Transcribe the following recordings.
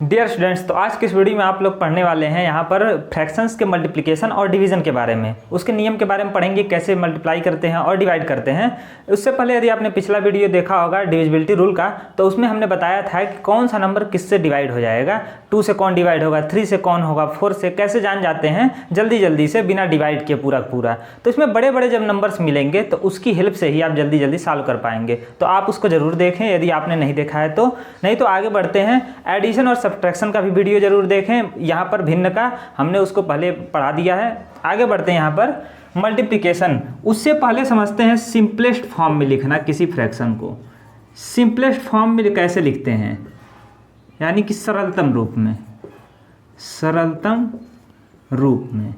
Dear students, तो आज के इस वीडियो में आप लोग पढ़ने वाले हैं यहाँ पर फ्रैक्शंस के मल्टीप्लिकेशन और डिवीजन के बारे में, उसके नियम के बारे में पढ़ेंगे, कैसे मल्टीप्लाई करते हैं और डिवाइड करते हैं। उससे पहले यदि आपने पिछला वीडियो देखा होगा डिविजिबिलिटी रूल का, तो उसमें हमने बताया था कि कौन सा नंबर किससे डिवाइड हो जाएगा, 2 से कौन डिवाइड होगा, 3 से कौन होगा, 4 से, कैसे जान जाते हैं जल्दी से बिना डिवाइड किए पूरा। तो इसमें बड़े बड़े जब नंबर्स मिलेंगे तो उसकी हेल्प से ही आप जल्दी सॉल्व कर पाएंगे। तो आप उसको जरूर देखें यदि आपने नहीं देखा है तो। नहीं तो आगे बढ़ते हैं, एडिशन और सब्ट्रैक्शन का भी वीडियो जरूर देखें। यहाँ पर भिन्न का हमने उसको पहले पढ़ा दिया है। आगे बढ़ते हैं यहाँ पर मल्टीप्लिकेशन। उससे पहले समझते हैं सिंपलेस्ट फॉर्म में लिखना किसी फ्रैक्शन को। सिंपलेस्ट फॉर्म में कैसे लिखते हैं, यानी कि सरलतम रूप में। सरलतम रूप में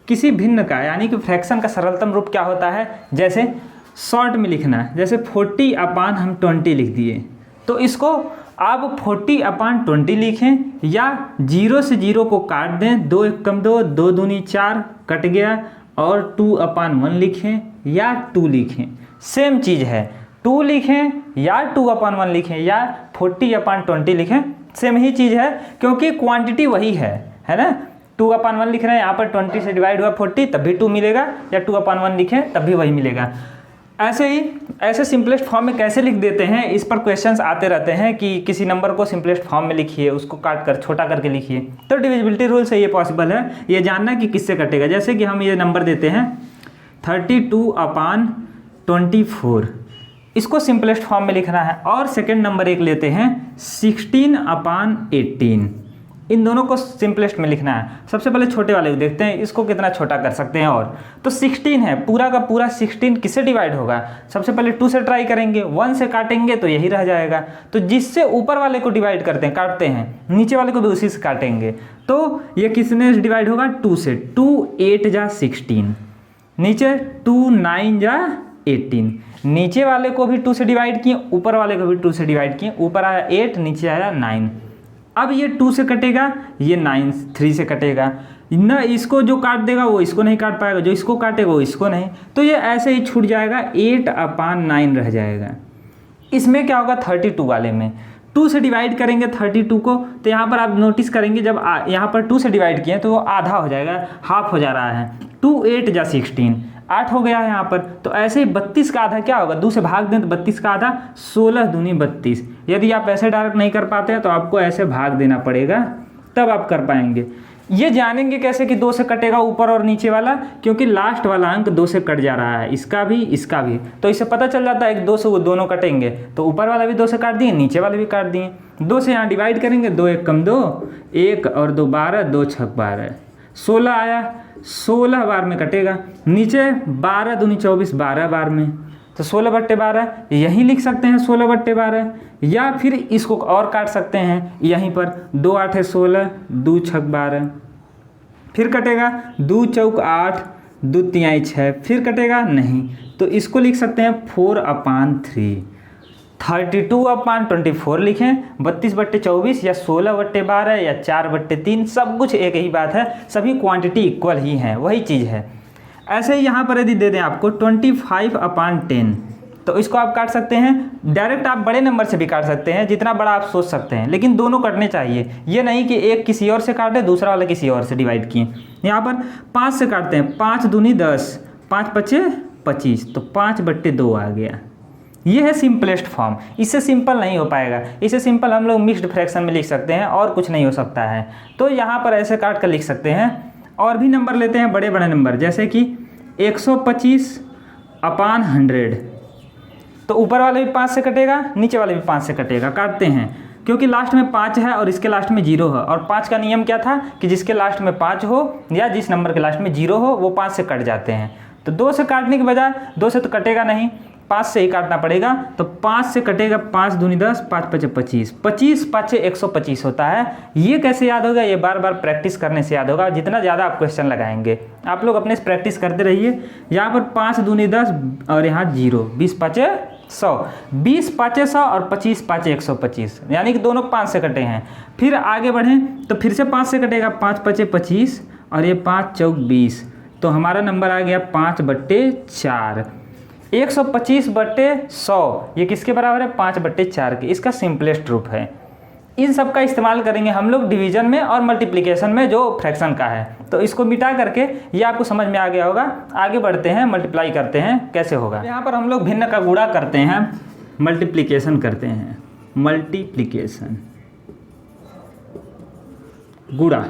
किसी भिन्न का, यानी कि फ्रैक्शन का सरलतम रूप क्या होता है। जैसे शॉर्ट में लिखना है, जैसे 40 अपान हम 20 लिख दिए, तो इसको आप 40 अपान 20 लिखें या 0 से 0 को काट दें, 2 1 कम 2, 2 दूनी 4 कट गया, और 2 अपान 1 लिखें या 2 लिखें, सेम चीज़ है। 2 लिखें या 2 अपान 1 लिखें या 40 अपान 20 लिखें, सेम ही चीज़ है, क्योंकि क्वांटिटी वही है ना। 2 अपान 1 लिख रहे हैं, यहाँ पर 20 से डिवाइड हुआ 40 तब भी 2 मिलेगा, या 2 अपान 1 लिखें तब भी वही मिलेगा। ऐसे सिंपलेस्ट फॉर्म में कैसे लिख देते हैं, इस पर क्वेश्चंस आते रहते हैं कि किसी नंबर को सिंपलेस्ट फॉर्म में लिखिए, उसको काट कर छोटा करके लिखिए। तो डिविजिबिलिटी रूल से ये पॉसिबल है, ये जानना कि किससे कटेगा। जैसे कि हम ये नंबर देते हैं 32 अपान 24, इसको सिंपलेस्ट फॉर्म में लिखना है। और सेकेंड नंबर एक लेते हैं 16 अपान 18, इन दोनों को सिंपलेस्ट में लिखना है। सबसे पहले छोटे वाले को देखते हैं, इसको कितना छोटा कर सकते हैं। और तो 16 है, पूरा का पूरा 16 किससे डिवाइड होगा। सबसे पहले 2 से ट्राई करेंगे, 1 से काटेंगे तो यही रह जाएगा। तो जिससे ऊपर वाले को डिवाइड करते हैं, काटते हैं, नीचे वाले को भी उसी से काटेंगे। तो ये किसने डिवाइड होगा, 2 से। 2 8 जा 16, नीचे 2 9 जा 18, नीचे वाले को भी 2 से डिवाइड किए, ऊपर वाले को भी 2 से डिवाइड किए, ऊपर आया 8, नीचे आया 9। अब ये 2 से कटेगा, ये 9 3 से कटेगा ना, इसको जो काट देगा वो इसको नहीं काट पाएगा, जो इसको काटेगा वो इसको नहीं, तो ये ऐसे ही छूट जाएगा, 8 अपान 9 रह जाएगा। इसमें क्या होगा, 32 वाले में 2 से डिवाइड करेंगे 32 को, तो यहाँ पर आप नोटिस करेंगे जब यहाँ पर 2 से डिवाइड किए तो वो आधा हो जाएगा, हाफ हो जा रहा है। 2 8 जा 16, 8 हो गया है यहाँ पर। तो ऐसे ही 32 का आधा क्या होगा, 2 से भाग दें तो 32 का आधा 16 दूनी 32। यदि आप ऐसे डायरेक्ट नहीं कर पाते हैं तो आपको ऐसे भाग देना पड़ेगा, तब आप कर पाएंगे। ये जानेंगे कैसे कि 2 से कटेगा ऊपर और नीचे वाला, क्योंकि लास्ट वाला अंक 2 से कट जा रहा है, इसका भी। तो इससे पता चल जाता है कि 2 से वो दोनों कटेंगे, तो ऊपर वाला भी 2 से काट दिए, नीचे वाले भी काट दिए। 2 से यहाँ डिवाइड करेंगे, 2 1 कम 2, 1 और 2 12, 2 6 12, 16 आया, 16 बार में कटेगा। नीचे 12 दूनी 24, 12 बार में, तो 16/12 यहीं लिख सकते हैं 16/12, या फिर इसको और काट सकते हैं यहीं पर, 2 8 16, 2 6 12, फिर कटेगा 2 चौक 8, 2 तिहाई 6, फिर कटेगा नहीं, तो इसको लिख सकते हैं 4 अपान 3। 32 अपान 24 लिखें, 32/24 या 16/12 या 4/3, सब कुछ एक ही बात है, सभी क्वांटिटी इक्वल ही हैं, वही चीज़ है। ऐसे ही यहाँ पर यदि दे दें आपको 25 अपान 10, तो इसको आप काट सकते हैं। डायरेक्ट आप बड़े नंबर से भी काट सकते हैं, जितना बड़ा आप सोच सकते हैं, लेकिन दोनों कटने चाहिए। ये नहीं कि एक किसी और से काटे, दूसरा वाला किसी और से डिवाइड किए। यहाँ पर 5 से काटते हैं, 5 दूनी 10, 5 5 25, तो 5/2 आ गया। ये है सिंपलेस्ट फॉर्म। इससे सिंपल नहीं हो पाएगा, इससे सिंपल हम लोग मिक्स्ड फ्रैक्शन में लिख सकते हैं और कुछ नहीं हो सकता है। तो यहाँ पर ऐसे काट कर लिख सकते हैं। और भी नंबर लेते हैं, बड़े बड़े नंबर, जैसे कि 125 अपान 100, तो ऊपर वाले भी 5 से कटेगा, नीचे वाले भी 5 से कटेगा। काटते हैं, क्योंकि लास्ट में 5 है और इसके लास्ट में 0 है, और 5 का नियम क्या था कि जिसके लास्ट में 5 हो या जिस नंबर के लास्ट में 0 हो वो 5 से कट जाते हैं। तो 2 से काटने के बजाय, 2 से तो कटेगा नहीं, 5 से ही काटना पड़ेगा, तो 5 से कटेगा, 5 दूनी 10, 5 5 25, 25 5 125 होता है। ये कैसे याद होगा, ये बार बार प्रैक्टिस करने से याद होगा, जितना ज़्यादा आप क्वेश्चन लगाएंगे। आप लोग अपने से प्रैक्टिस करते रहिए। यहाँ पर 5 दूनी 10 और यहाँ 0, 20 5 100, 20 5 100 और 25 5 125, यानी कि दोनों 5 से कटे हैं। फिर आगे बढ़ें तो फिर से 5 से कटेगा, 5 5 25 और ये 5 चौक 20, तो हमारा नंबर आ गया 5/4। 125/100 ये किसके बराबर है, 5/4 के। इसका सिंपलेस्ट रूप है। इन सब का इस्तेमाल करेंगे हम लोग डिवीजन में और मल्टीप्लिकेशन में जो फ्रैक्शन का है। तो इसको मिटा करके ये आपको समझ में आ गया होगा। आगे बढ़ते हैं, मल्टीप्लाई करते हैं कैसे होगा। यहाँ पर हम लोग भिन्न का गुणा करते हैं, मल्टीप्लिकेशन करते हैं, मल्टीप्लिकेशन गुणा।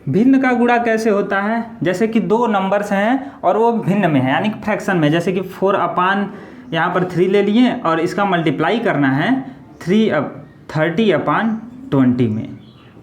भिन्न का गुणा कैसे होता है, जैसे कि दो नंबर्स हैं और वो भिन्न में है यानी कि फ्रैक्शन में, जैसे कि 4 अपान यहाँ पर 3 ले लिए और इसका मल्टीप्लाई करना है 30/20 में,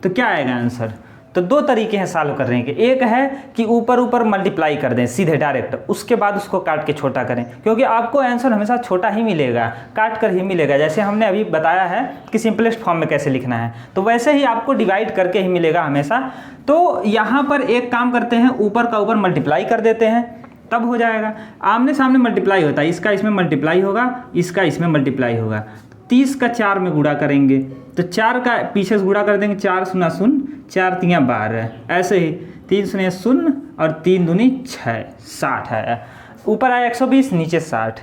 तो क्या आएगा आंसर। तो दो तरीके हैं सॉल्व करने के। एक है कि ऊपर ऊपर मल्टीप्लाई कर दें सीधे डायरेक्ट, उसके बाद उसको काट के छोटा करें, क्योंकि आपको आंसर हमेशा छोटा ही मिलेगा, काट कर ही मिलेगा। जैसे हमने अभी बताया है कि सिंपलेस्ट फॉर्म में कैसे लिखना है, तो वैसे ही आपको डिवाइड करके ही मिलेगा हमेशा। तो यहाँ पर एक काम करते हैं, ऊपर का ऊपर मल्टीप्लाई कर देते हैं, तब हो जाएगा। आमने सामने मल्टीप्लाई होता है, इसका इसमें मल्टीप्लाई होगा, इसका इसमें मल्टीप्लाई होगा। 30 का 4 में गुणा करेंगे तो 4 का पीछे से गुणा कर देंगे, 4 शून्य शून्य, 4 तिया 12, ऐसे ही 3 शून्य शून्य और 3 दूनी 6, 60 है। ऊपर आया 120, नीचे 60।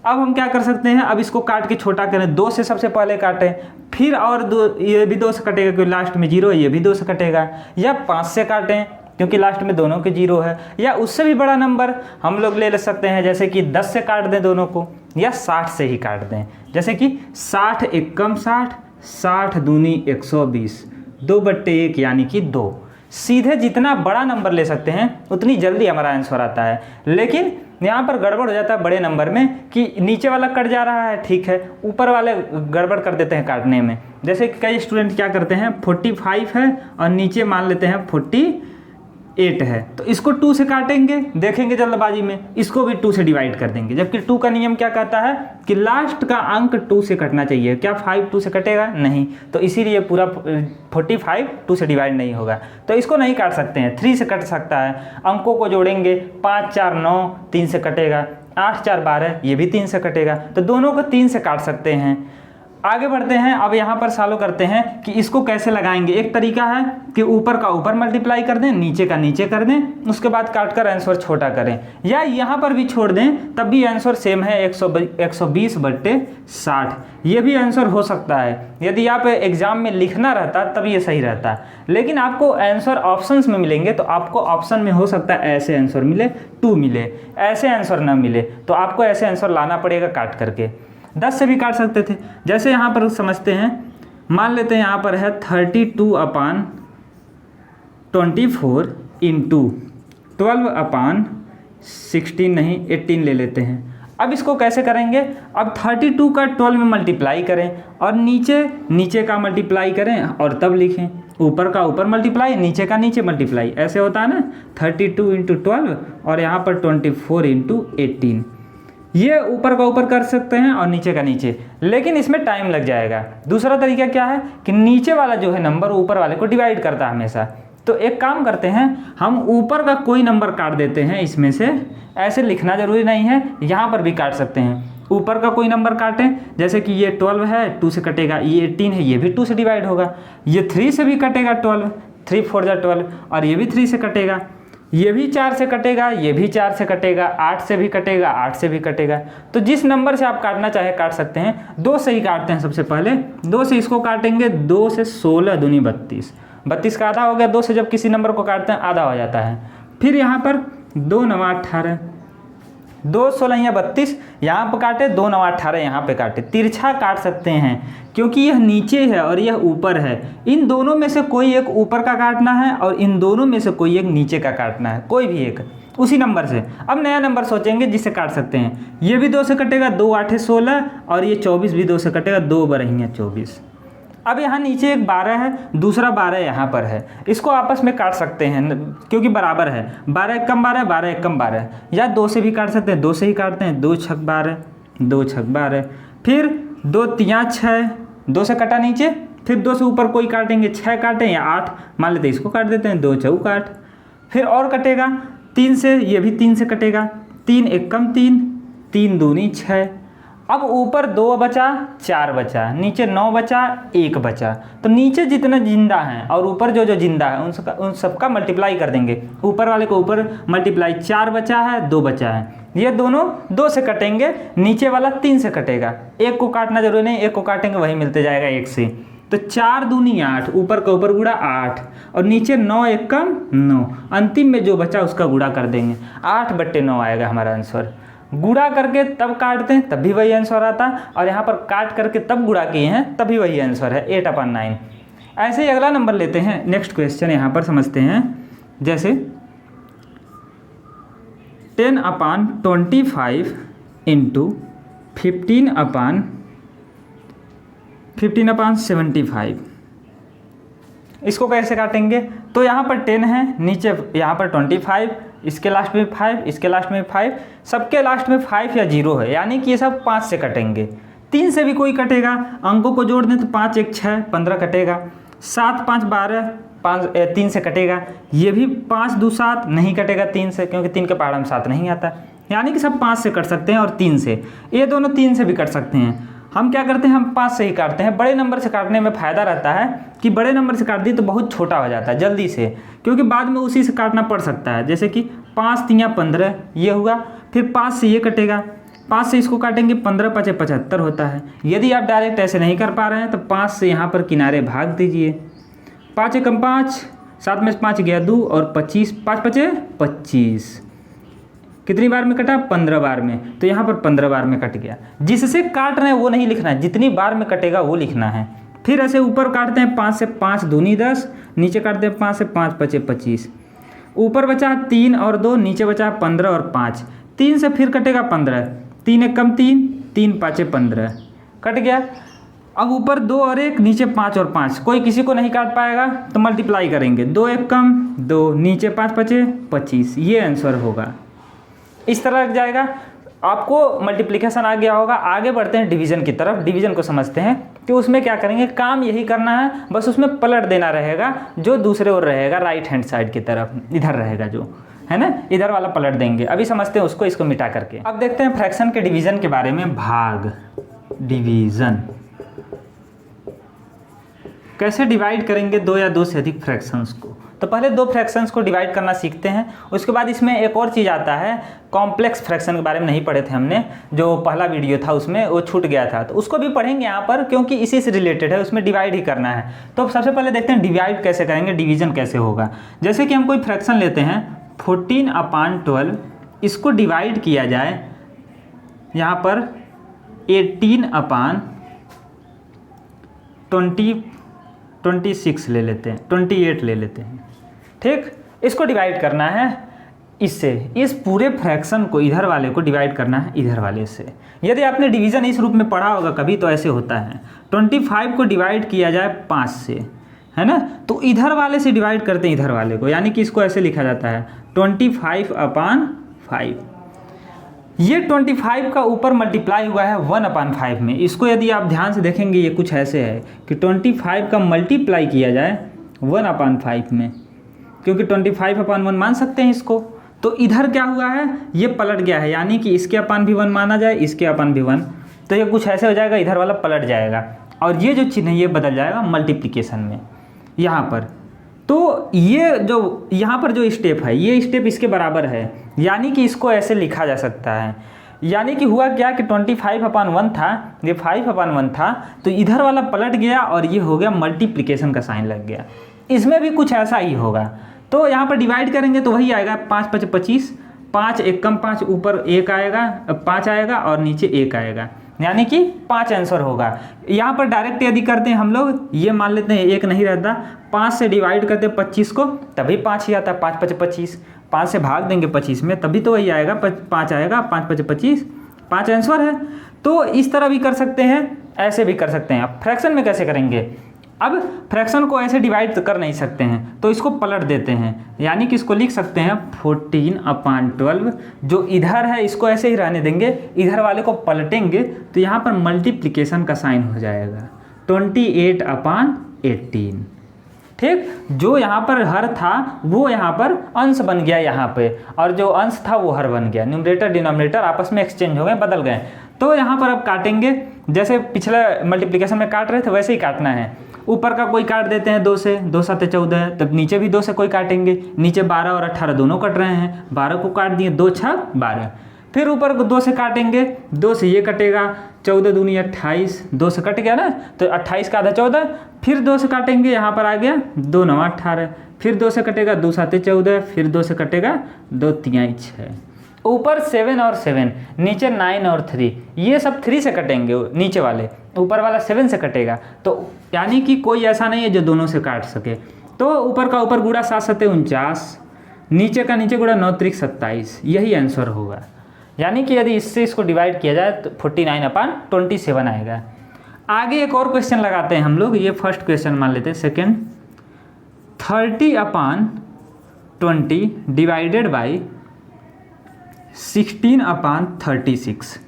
अब हम क्या कर सकते हैं, अब इसको काट के छोटा करें। 2 से सबसे पहले काटें, फिर और 2, ये भी 2 से कटेगा क्योंकि लास्ट में 0 है, ये भी 2 से कटेगा, या 5 से काटें क्योंकि लास्ट में दोनों के 0 है, या उससे भी बड़ा नंबर हम लोग ले सकते हैं, जैसे कि 10 से काट दें दोनों को, या 60 से ही काट दें, जैसे कि 60 एकम 60, 60 दूनी 120, 2/1 यानी कि 2। सीधे जितना बड़ा नंबर ले सकते हैं उतनी जल्दी हमारा आंसर आता है। लेकिन यहाँ पर गड़बड़ हो जाता है बड़े नंबर में कि नीचे वाला कट जा रहा है, ठीक है, ऊपर वाले गड़बड़ कर देते हैं काटने में। जैसे कि कई स्टूडेंट क्या करते हैं, 45 है और नीचे मान लेते हैं 48 है, तो इसको 2 से काटेंगे, देखेंगे जल्दबाजी में, इसको भी 2 से डिवाइड कर देंगे, जबकि 2 का नियम क्या कहता है कि लास्ट का अंक 2 से कटना चाहिए। क्या 5 2 से कटेगा? नहीं, तो इसीलिए पूरा 45 2 से डिवाइड नहीं होगा, तो इसको नहीं काट सकते हैं। 3 से कट सकता है, अंकों को जोड़ेंगे, 5 4 9, 3 से कटेगा, 8 4 12, ये भी 3 से कटेगा, तो दोनों को 3 से काट सकते हैं। आगे बढ़ते हैं, अब यहाँ पर सॉल्व करते हैं कि इसको कैसे लगाएंगे। एक तरीका है कि ऊपर का ऊपर मल्टीप्लाई कर दें, नीचे का नीचे कर दें, उसके बाद काट कर आंसर छोटा करें, या यहाँ पर भी छोड़ दें, तब भी आंसर सेम है, 120/60। ये भी आंसर हो सकता है। यदि आप एग्जाम में लिखना रहता तब ये सही रहता, लेकिन आपको आंसर ऑप्शंस में मिलेंगे, तो आपको ऑप्शन में हो सकता है ऐसे आंसर मिले, 2 मिले, ऐसे आंसर ना मिले, तो आपको ऐसे आंसर लाना पड़ेगा काट करके। 10 से भी काट सकते थे, जैसे यहाँ पर समझते हैं, मान लेते हैं यहाँ पर है 32/24 इंटू 12/16, नहीं 18 ले लेते हैं। अब इसको कैसे करेंगे, अब 32 का 12 में मल्टीप्लाई करें और नीचे का मल्टीप्लाई करें और तब लिखें, ऊपर का ऊपर मल्टीप्लाई, नीचे का नीचे मल्टीप्लाई, ऐसे होता है ना। 32 × 12 और यहाँ पर 24 × 18, ये ऊपर का ऊपर कर सकते हैं और नीचे का नीचे, लेकिन इसमें टाइम लग जाएगा। दूसरा तरीका क्या है कि नीचे वाला जो है नंबर ऊपर वाले को डिवाइड करता है हमेशा, तो एक काम करते हैं, हम ऊपर का कोई नंबर काट देते हैं इसमें से, ऐसे लिखना जरूरी नहीं है, यहाँ पर भी काट सकते हैं। ऊपर का कोई नंबर काटें, जैसे कि ये 12 है, 2 से कटेगा, ये 18 है, ये भी 2 से डिवाइड होगा, ये 3 से भी कटेगा 12, 3 4 जा 12, और ये भी 3 से कटेगा, ये भी 4 से कटेगा, ये भी 4 से कटेगा, 8 से भी कटेगा, 8 से भी कटेगा। तो जिस नंबर से आप काटना चाहे काट सकते हैं। 2 से ही काटते हैं सबसे पहले, 2 से इसको काटेंगे, 2 से 16 दूनी 32, 32 का आधा हो गया। 2 से जब किसी नंबर को काटते हैं आधा हो जाता है। फिर यहाँ पर 2 9 18, 2 16 या 32 यहाँ पर काटे, 2 9 18 यहाँ पे काटे। तिरछा काट सकते हैं क्योंकि यह नीचे है और यह ऊपर है, इन दोनों में से कोई एक ऊपर का काटना है और इन दोनों में से कोई एक नीचे का काटना है, कोई भी एक उसी नंबर से। अब नया नंबर सोचेंगे जिससे काट सकते हैं। ये भी 2 से कटेगा, 2 8 16, और ये 24 भी 2 से कटेगा, 2 12 24। अब यहाँ नीचे एक 12 है, दूसरा 12 यहाँ पर है, इसको आपस में काट सकते हैं क्योंकि बराबर है। 12 एकम 12, 12 एकम 12, या 2 से भी काट सकते हैं, 2 से ही काटते हैं, 2 6 12, 2 6 12, फिर 2 3 6, 2 से कटा नीचे, फिर 2 से ऊपर कोई काटेंगे, 6 काटें या 8 मान लेते हैं, इसको काट देते हैं, 2 4 8, फिर और कटेगा 3 से, ये भी 3 से कटेगा, 3 एकम 3, 3 दूनी 6। अब ऊपर 2 बचा, 4 बचा, नीचे 9 बचा, 1 बचा, तो नीचे जितना जिंदा हैं और ऊपर जो जिंदा है उन सबका मल्टीप्लाई कर देंगे। ऊपर वाले को ऊपर मल्टीप्लाई, 4 बचा है, 2 बचा है, ये दोनों 2 से कटेंगे, नीचे वाला 3 से कटेगा। एक को काटना जरूरी नहीं, एक को काटेंगे वही मिलते जाएगा 1 से। तो 4 दूनी 8, ऊपर का ऊपर गुड़ा 8 और नीचे 9 एक कम 9, अंतिम में जो बचा उसका गुड़ा कर देंगे, 8/9 आएगा हमारा आंसर। गुड़ा करके तब काटते हैं तब भी वही आंसर आता, और यहाँ पर काट करके तब गुड़ा किए हैं तभी वही आंसर है 8/9। ऐसे ही अगला नंबर लेते हैं। नेक्स्ट क्वेश्चन यहाँ पर समझते हैं, जैसे 10/25 इंटू 15/75, इसको कैसे काटेंगे? तो यहाँ पर 10 है, नीचे यहाँ पर 25, इसके लास्ट में 5, इसके लास्ट में 5, सबके लास्ट में 5 या 0 है, यानी कि ये सब 5 से कटेंगे। 3 से भी कोई कटेगा, अंकों को जोड़ दें तो 5 1 6, 15 कटेगा। 7 5 12, 3 से कटेगा। ये भी 5 2 7 नहीं कटेगा 3 से, क्योंकि 3 के पहाड़ में 7 नहीं आता, यानी कि सब 5 से कट सकते हैं और 3 से। ये दोनों 3 से भी कट सकते हैं। हम क्या करते हैं, हम 5 से ही काटते हैं। बड़े नंबर से काटने में फ़ायदा रहता है कि बड़े नंबर से काट दिए तो बहुत छोटा हो जाता है जल्दी से, क्योंकि बाद में उसी से काटना पड़ सकता है। जैसे कि 5 3 15 ये हुआ, फिर 5 से ये कटेगा, 5 से इसको काटेंगे, 15 5 75 होता है। यदि आप डायरेक्ट ऐसे नहीं कर पा रहे हैं तो 5 से यहाँ पर किनारे भाग दीजिए। 5 एकम 5, 7 में 5 गया 2 और 25, 5 5 25, कितनी बार में कटा? 15 बार में। तो यहाँ पर 15 बार में कट गया। जिससे काट रहे हैं वो नहीं लिखना है, जितनी बार में कटेगा वो लिखना है। फिर ऐसे ऊपर काटते हैं 5 से 5 दूनी 10, नीचे काटते हैं 5 से 5 5 25, ऊपर बचा 3 और 2, नीचे बचा 15 और 5, 3 से फिर कटेगा 15, 3 एक कम 3, 3 5 15 कट गया। अब ऊपर 2 और 1, नीचे 5 और 5, कोई किसी को नहीं काट पाएगा तो मल्टीप्लाई करेंगे, 2 एक कम 2, नीचे 5 5 25, ये आंसर होगा। इस तरह लग जाएगा। आपको मल्टीप्लिकेशन आ गया होगा। आगे बढ़ते हैं डिवीज़न की तरफ। डिवीज़न को समझते हैं कि उसमें क्या करेंगे, काम यही करना है, बस उसमें पलट देना रहेगा, जो दूसरे ओर रहेगा राइट हैंड साइड की तरफ, इधर रहेगा जो है ना, इधर वाला पलट देंगे। अभी समझते हैं उसको, इसको मिटा करके। अब देखते हैं फ्रैक्शन के डिवीज़न के बारे में। भाग, डिवीज़न कैसे डिवाइड करेंगे 2 या 2 से अधिक फ्रैक्शंस को। तो पहले 2 फ्रैक्शंस को डिवाइड करना सीखते हैं। उसके बाद इसमें एक और चीज़ आता है, कॉम्प्लेक्स फ्रैक्शन के बारे में नहीं पढ़े थे हमने, जो पहला वीडियो था उसमें वो छूट गया था, तो उसको भी पढ़ेंगे यहाँ पर, क्योंकि इसी से रिलेटेड है, उसमें डिवाइड ही करना है। तो सबसे पहले देखते हैं डिवाइड कैसे करेंगे, डिवीज़न कैसे होगा। जैसे कि हम कोई फ्रैक्शन लेते हैं 14/12, इसको डिवाइड किया जाए यहाँ पर 18/26 ले लेते हैं, 28 ले लेते हैं, ठीक। इसको डिवाइड करना है इससे, इस पूरे फ्रैक्शन को, इधर वाले को डिवाइड करना है इधर वाले से। यदि आपने डिवीज़न इस रूप में पढ़ा होगा कभी तो ऐसे होता है, 25 को डिवाइड किया जाए 5 से, है ना, तो इधर वाले से डिवाइड करते हैं इधर वाले को, यानी कि इसको ऐसे लिखा जाता है 25/5। ये 25 का ऊपर मल्टीप्लाई हुआ है 1/5 में। इसको यदि आप ध्यान से देखेंगे ये कुछ ऐसे है कि 25 का मल्टीप्लाई किया जाए 1/5 में, क्योंकि 25/1 मान सकते हैं इसको। तो इधर क्या हुआ है, ये पलट गया है, यानी कि इसके अपान भी 1 माना जाए, इसके अपान भी 1, तो ये कुछ ऐसे हो जाएगा, इधर वाला पलट जाएगा और ये जो चिन्ह है ये बदल जाएगा मल्टीप्लिकेशन में यहाँ पर। तो ये जो यहाँ पर जो स्टेप है, ये स्टेप इसके बराबर है, यानी कि इसको ऐसे लिखा जा सकता है। यानी कि हुआ क्या कि 25/1 था, ये 5/1 था, तो इधर वाला पलट गया और ये हो गया मल्टीप्लिकेशन का साइन लग गया। इसमें भी कुछ ऐसा ही होगा। तो यहाँ पर डिवाइड करेंगे तो वही आएगा 5 5 25, 5 एक कम 5, ऊपर 1 आएगा, 5 आएगा और नीचे 1 आएगा, यानी कि 5 आंसर होगा। यहाँ पर डायरेक्ट यदि करते हैं हम लोग, ये मान लेते हैं 1 नहीं रहता, 5 से डिवाइड करते हैं 25 को, तभी 5 ही आता है, 5 5 25, 5 से भाग देंगे 25 में, तभी तो वही आएगा, 5 आएगा, 5 5 25, 5 आंसर है। तो इस तरह भी कर सकते हैं, ऐसे भी कर सकते हैं। अब फ्रैक्शन में कैसे करेंगे, अब फ्रैक्शन को ऐसे डिवाइड तो कर नहीं सकते हैं, तो इसको पलट देते हैं, यानी कि इसको लिख सकते हैं 14/12, जो इधर है इसको ऐसे ही रहने देंगे, इधर वाले को पलटेंगे तो यहाँ पर मल्टीप्लिकेशन का साइन हो जाएगा 28/18, ठीक। जो यहाँ पर हर था वो यहाँ पर अंश बन गया यहाँ पे, और जो अंश था वो हर बन गया, न्यूमरेटर डिनोमिनेटर आपस में एक्सचेंज हो गए, बदल गए। तो यहाँ पर अब काटेंगे, जैसे पिछले मल्टीप्लिकेशन में काट रहे थे वैसे ही काटना है। ऊपर का कोई काट देते हैं 2 से, 2 7 14, तब नीचे भी 2 से कोई काटेंगे, नीचे 12 और 18 दोनों कट रहे हैं, 12 को काट दिए, 2 6 12, फिर ऊपर को 2 से काटेंगे, 2 से ये कटेगा, 14 दूनी 28, 2 से कट गया ना, तो 28 का आधा 14, फिर 2 से काटेंगे, यहाँ पर आ गया 2 9 18, फिर 2 से कटेगा 2 7 14, फिर 2 से कटेगा 2 3 6, ऊपर 7 और 7, नीचे 9 और 3, ये सब 3 से कटेंगे नीचे वाले, ऊपर वाला 7 से कटेगा। तो यानी कि कोई ऐसा नहीं है जो दोनों से काट सके। तो ऊपर का ऊपर गुड़ा 7 7 49, नीचे का नीचे गुड़ा 9 3 27, यही आंसर होगा। यानी कि यदि इससे इसको डिवाइड किया जाए तो 49/27 आएगा। आगे एक और क्वेश्चन लगाते हैं हम लोग, ये फर्स्ट क्वेश्चन मान लेते हैं। सेकेंड, 30/20 डिवाइडेड बाई 16/36,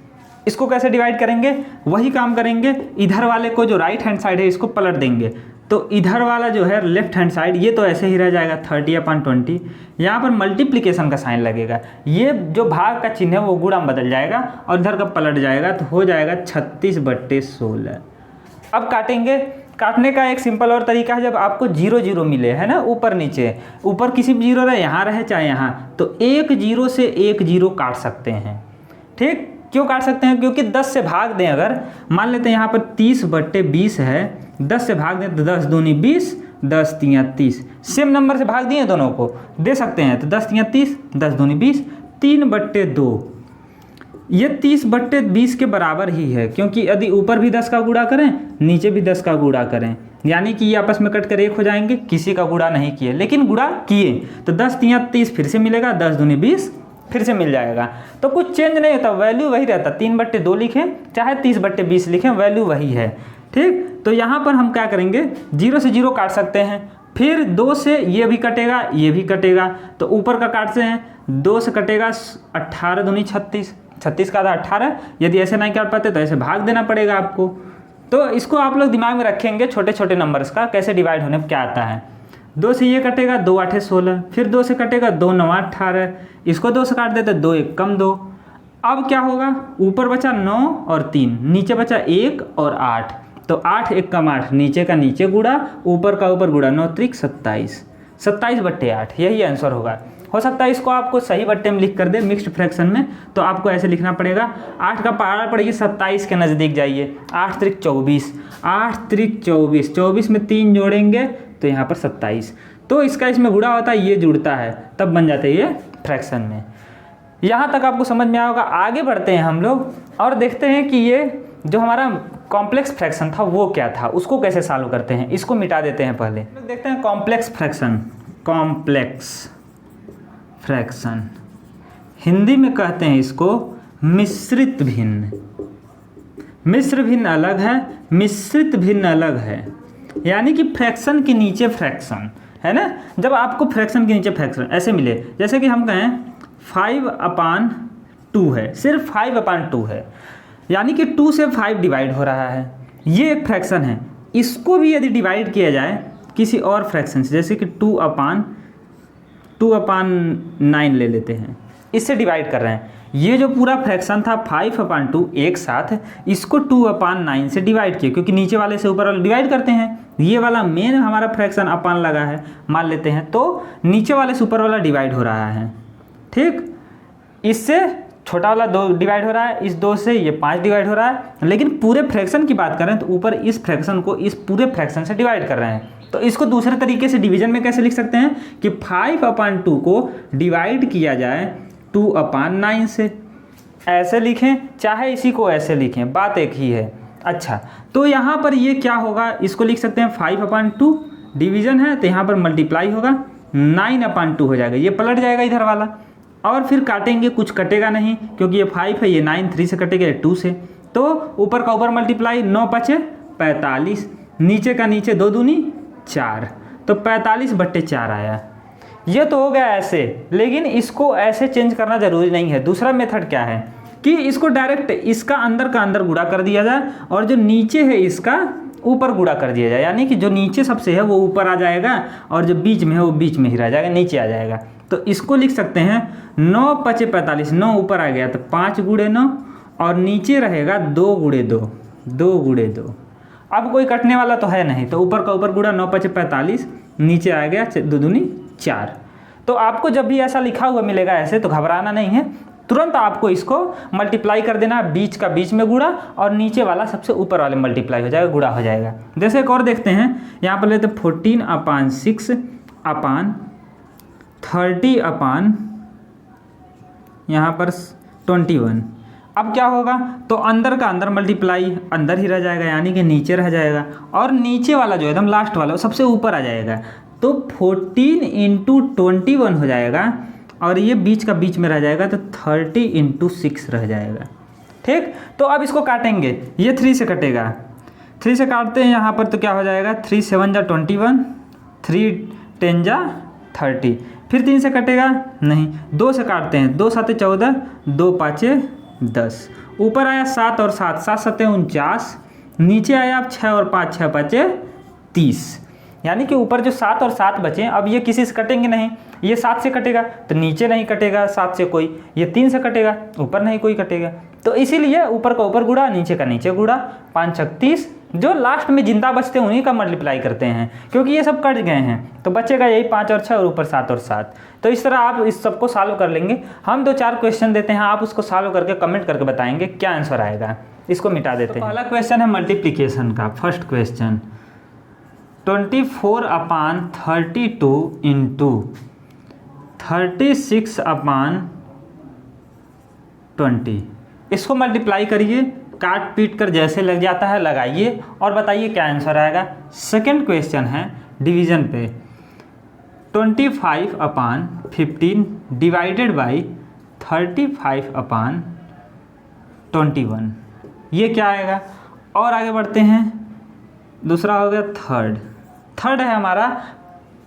इसको कैसे डिवाइड करेंगे? वही काम करेंगे, इधर वाले को जो राइट हैंड साइड है इसको पलट देंगे, तो इधर वाला जो है लेफ्ट हैंड साइड ये तो ऐसे ही रह जाएगा 30/20, यहाँ पर मल्टीप्लिकेशन का साइन लगेगा, ये जो भाग का चिन्ह है वो गुणा में बदल जाएगा और इधर का पलट जाएगा, तो हो जाएगा 36/16। अब काटेंगे, काटने का एक सिंपल और तरीका है, जब आपको 0 0 मिले है ना ऊपर नीचे, ऊपर किसी भी 0 रहे, यहाँ रहे चाहे यहाँ, तो 1 0 से 1 0 काट सकते हैं। ठीक, क्यों काट सकते हैं? क्योंकि 10 से भाग दें, अगर मान लेते हैं यहाँ पर 30/20 है, 10 से भाग दें तो 10 दूनी 20, 10 3 30, सेम नंबर से भाग दिए दोनों को दे सकते हैं, तो 10 3 30, 10 दूनी 20, 3/2, ये 30/20 के बराबर ही है, क्योंकि यदि ऊपर भी 10 का गुणा करें नीचे भी 10 का गुणा करें, यानी कि ये आपस में कट कर 1 हो जाएंगे, किसी का गुणा नहीं किए लेकिन गुणा किए, तो 10 3 30 फिर से मिलेगा, 10 दूनी 20 फिर से मिल जाएगा, तो कुछ चेंज नहीं होता, वैल्यू वही रहता, 3/2 लिखें चाहे 30/20 लिखें, वैल्यू वही है। ठीक, तो यहाँ पर हम क्या करेंगे, 0 से 0 काट सकते हैं, फिर 2 से ये भी कटेगा ये भी कटेगा, तो ऊपर का काटते हैं, 2 से कटेगा 18 दूनी 36, 36 का आधा 18, यदि ऐसे नहीं काट पाते तो ऐसे भाग देना पड़ेगा आपको। तो इसको आप लोग दिमाग में रखेंगे, छोटे छोटे नंबर्स का कैसे डिवाइड होने पर क्या आता है। 2 से ये कटेगा 2 8 16, फिर 2 से कटेगा 2 9 18, इसको 2 से काट देते 2 1 कम 2। अब क्या होगा, ऊपर बचा 9 और 3, नीचे बचा 1 और 8, तो 8 1 कम 8, नीचे का नीचे गुड़ा ऊपर का ऊपर गुड़ा, 9 3 27, 27/8 यही आंसर होगा। हो सकता है इसको आपको सही बट्टे में लिख कर दे मिक्स्ड फ्रैक्शन में, तो आपको ऐसे लिखना पड़ेगा, 8 का पहाड़ा पड़ेगी 27 के नज़दीक जाइए, 8 3 24, 8 3 24, 24 में 3 जोड़ेंगे तो यहाँ पर 27, तो इसका इसमें गुणा होता है, ये जुड़ता है, तब बन जाते हैं ये फ्रैक्शन में। यहाँ तक आपको समझ में आया होगा। आगे बढ़ते हैं हम लोग और देखते हैं कि ये जो हमारा कॉम्प्लेक्स फ्रैक्शन था वो क्या था, उसको कैसे सॉल्व करते हैं। इसको मिटा देते हैं पहले, देखते हैं complex fraction. Complex fraction Hindi में कहते हैं इसको मिश्रित भिन्न। मिश्र भिन्न अलग है, मिश्रित भिन्न अलग है, यानी कि फ्रैक्शन के नीचे फ्रैक्शन है ना। जब आपको फ्रैक्शन के नीचे फ्रैक्शन ऐसे मिले, जैसे कि हम कहें 5/2 है, सिर्फ 5/2 है, यानी कि 2 से 5 डिवाइड हो रहा है, ये एक फ्रैक्शन है। इसको भी यदि डिवाइड किया जाए किसी और फ्रैक्शन से, जैसे कि 2/9 ले लेते हैं, इससे डिवाइड कर रहे हैं। ये जो पूरा फ्रैक्शन था 5/2 एक साथ, इसको 2/9 से डिवाइड किया, क्योंकि नीचे वाले से ऊपर वाले डिवाइड करते हैं। ये वाला मेन हमारा फ्रैक्शन अपान लगा है मान लेते हैं, तो नीचे वाले से ऊपर वाला डिवाइड हो रहा है। ठीक, इससे छोटा वाला 2 डिवाइड हो रहा है, इस 2 से ये 5 डिवाइड हो रहा है, लेकिन पूरे फ्रैक्शन की बात करें तो ऊपर इस फ्रैक्शन को इस पूरे फ्रैक्शन से डिवाइड कर रहे हैं। तो इसको दूसरे तरीके से डिवीजन में कैसे लिख सकते हैं कि 5/2 को डिवाइड किया जाए 2/9 से, ऐसे लिखें चाहे इसी को ऐसे लिखें, बात एक ही है। अच्छा, तो यहाँ पर ये क्या होगा, इसको लिख सकते हैं 5/2 डिवीजन है, तो यहाँ पर मल्टीप्लाई होगा 9/2 हो जाएगा, ये पलट जाएगा इधर वाला, और फिर काटेंगे, कुछ कटेगा नहीं क्योंकि ये 5 है, ये 9 3 से कटेगा 2 से, तो ऊपर का ऊपर मल्टीप्लाई, 9 5 45, नीचे का नीचे 2 दूनी 4, तो 45/4 आया। ये तो हो गया ऐसे, लेकिन इसको ऐसे चेंज करना जरूरी नहीं है। दूसरा मेथड क्या है कि इसको डायरेक्ट इसका अंदर का अंदर गुणा कर दिया जाए और जो नीचे है इसका ऊपर गुणा कर दिया जाए, यानी कि जो नीचे सबसे है वो ऊपर आ जाएगा और जो बीच में है वो बीच में ही रह जाएगा, नीचे आ जाएगा। तो इसको लिख सकते हैं 9 5 45, 9 ऊपर आ गया तो 5 × 9 और नीचे रहेगा 2 × 2, 2 × 2। अब कोई कटने वाला तो है नहीं, तो ऊपर का ऊपर गुणा 9 5 45, नीचे आ गया 2 दूनी 4। तो आपको जब भी ऐसा लिखा हुआ मिलेगा ऐसे, तो घबराना नहीं है, तुरंत आपको इसको मल्टीप्लाई कर देना, बीच का बीच में गुणा और नीचे वाला सबसे ऊपर वाले मल्टीप्लाई हो जाएगा, गुणा हो जाएगा। जैसे एक और देखते हैं, यहाँ पर लेते 14/6 अपान 30 अपान यहाँ पर 21। अब क्या होगा, तो अंदर का अंदर मल्टीप्लाई अंदर ही रह जाएगा, यानी कि नीचे रह जाएगा, और नीचे वाला जो एकदम लास्ट वाला वो सबसे ऊपर आ जाएगा। तो 14 × 21 हो जाएगा, और ये बीच का बीच में रह जाएगा, तो 30 × 6 रह जाएगा। ठीक, तो अब इसको काटेंगे, ये 3 से कटेगा, 3 से काटते हैं यहाँ पर, तो क्या हो जाएगा, 3 × 7 = 21, 3 × 10 = 30। फिर 3 से कटेगा नहीं, 2 से काटते हैं, 2 × 7 = 14, 2 × 5 = 10। ऊपर आया 7 और 7, 7 × 7 = 49, नीचे आया आप 6 और 5, 6 × 5 = 30। यानी कि ऊपर जो 7 और 7 बचे, अब ये किसी से कटेंगे नहीं, ये 7 से कटेगा तो नीचे नहीं कटेगा 7 से कोई, ये 3 से कटेगा ऊपर नहीं कोई कटेगा, तो इसीलिए ऊपर का ऊपर गुणा, नीचे का नीचे गुणा, 5 × 6 = 30। जो लास्ट में जिंदा बचते हैं उन्हीं का मल्टीप्लाई करते हैं, क्योंकि ये सब कट गए हैं, तो बचेगा यही 5 और 6 और ऊपर 7 और 7। तो इस तरह आप इस सबको सॉल्व कर लेंगे। हम 2-4 क्वेश्चन देते हैं, आप उसको सॉल्व करके कमेंट करके बताएंगे क्या आंसर आएगा। इसको मिटा देते हैं। पहला क्वेश्चन है मल्टीप्लिकेशन का। First question 24/32 × 36/20। इसको मल्टीप्लाई करिए, काट पीट कर जैसे लग जाता है लगाइए और बताइए क्या आंसर आएगा। सेकंड क्वेश्चन है डिवीजन पे, 25/15 डिवाइडेड बाई 35/21, ये क्या आएगा। और आगे बढ़ते हैं, दूसरा हो गया थर्ड है हमारा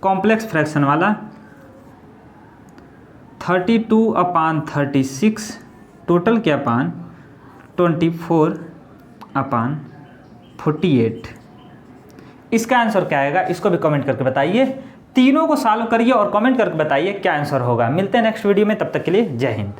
कॉम्प्लेक्स फ्रैक्शन वाला, 32/36 टोटल के अपान 24/48। इसका आंसर क्या आएगा, इसको भी कमेंट करके बताइए। तीनों को सॉल्व करिए और कमेंट करके बताइए क्या आंसर होगा। मिलते हैं नेक्स्ट वीडियो में, तब तक के लिए जय हिंद।